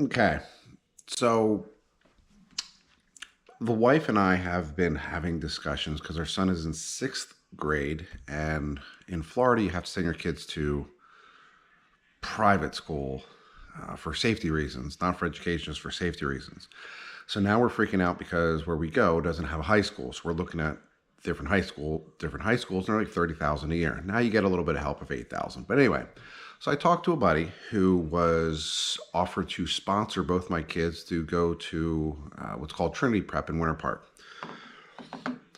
Okay. So the wife and I have been having discussions because our son is in sixth grade, and in Florida, you have to send your kids to private school for safety reasons, not for education, just for safety reasons. So now we're freaking out because where we go doesn't have a high school. So we're looking at different high schools, and they're like 30,000 a year. Now you get a little bit of help of 8,000. But anyway, so I talked to a buddy who was offered to sponsor both my kids to go to what's called Trinity Prep in Winter Park.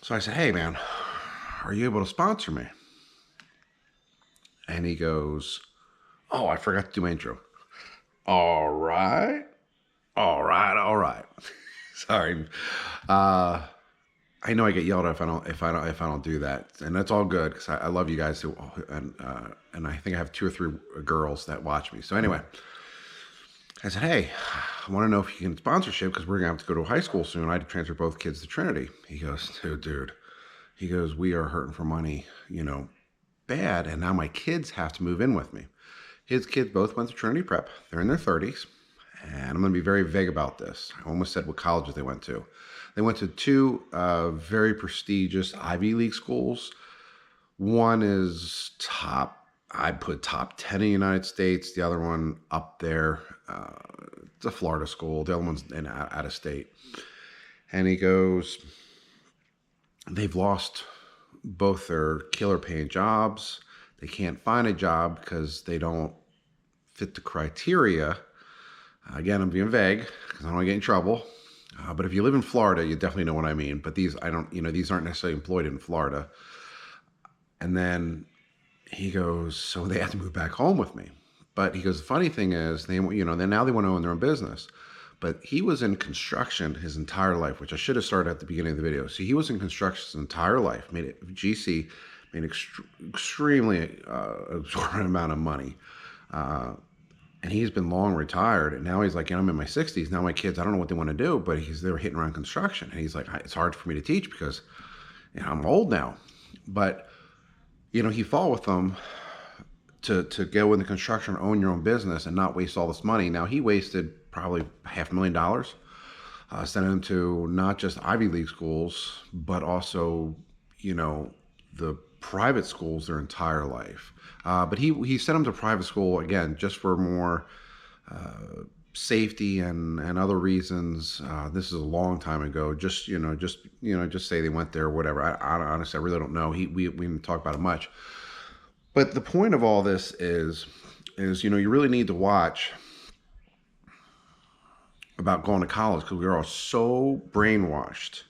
So I said, "Hey man, are you able to sponsor me?" And he goes, "Oh, I forgot to do my intro." All right, all right. Sorry. Uh, I know I get yelled at if I don't do that, and that's all good because I love you guys who, and I think I have two or three girls that watch me. So anyway, I said, "Hey, I want to know if you can sponsorship because we're gonna have to go to high school soon. I had to transfer both kids to Trinity." He goes, "Dude," he goes, "We are hurting for money, bad, and now my kids have to move in with me." His kids both went to Trinity Prep. They're in their 30s. And I'm going to be very vague about this. I almost said what colleges they went to. They went to two very prestigious Ivy League schools. One is I'd put top 10 in the United States. The other one up there, it's a Florida school. The other one's out of state. And he goes, they've lost both their killer paying jobs. They can't find a job because they don't fit the criteria. Again, I'm being vague because I don't want to get in trouble. But if you live in Florida, you definitely know what I mean. But these aren't necessarily employed in Florida. And then he goes, so they have to move back home with me. But he goes, the funny thing is, then now they want to own their own business. But he was in construction his entire life, which I should have started at the beginning of the video. So he was in construction his entire life, made it GC, made extremely exorbitant amount of money. And he's been long retired, and now he's like, I'm in my 60s. Now my kids, I don't know what they want to do, but they were hitting around construction. And he's like, it's hard for me to teach because I'm old now. But, he fought with them to go in the construction, own your own business, and not waste all this money. Now he wasted probably $500,000, sending them to not just Ivy League schools, but also, the private schools their entire life. But he sent them to private school again just for more safety and other reasons. This is a long time ago. Just say they went there or whatever. I honestly, I really don't know. We didn't talk about it much. But the point of all this is you really need to watch about going to college because we are all so brainwashed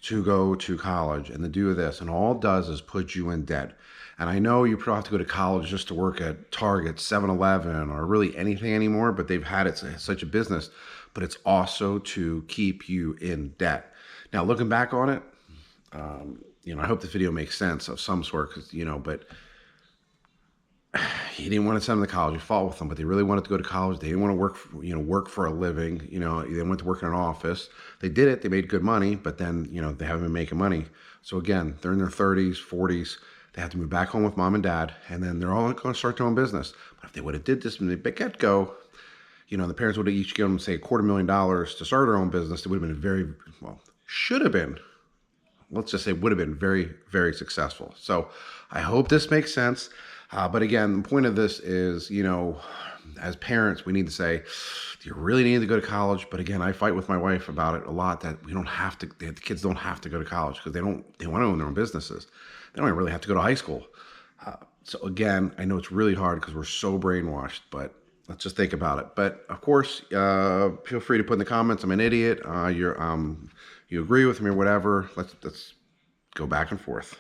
to go to college and to do this, and all it does is put you in debt. And I know you probably have to go to college just to work at Target, 7-Eleven, or really anything anymore, but they've had it such a business. But it's also to keep you in debt. Now, looking back on it, I hope this video makes sense of some sort, but he didn't want to send them to college. He fought with them, but they really wanted to go to college. They didn't want to work for a living. They went to work in an office. They did it. They made good money, but then, they haven't been making money. So again, they're in their 30s, 40s. They have to move back home with mom and dad, and then they're all going to start their own business. But if they would have did this from the get-go, the parents would have each given them, say, $250,000 to start their own business. It would have been should have been, let's just say would have been very, very successful. So I hope this makes sense. But again, the point of this is, as parents, we need to say, do you really need to go to college? But again, I fight with my wife about it a lot that we don't have to, the kids don't have to go to college because they want to own their own businesses. They don't even really have to go to high school. So again, I know it's really hard because we're so brainwashed, but let's just think about it. But of course, feel free to put in the comments, I'm an idiot. You agree with me or whatever. Let's go back and forth.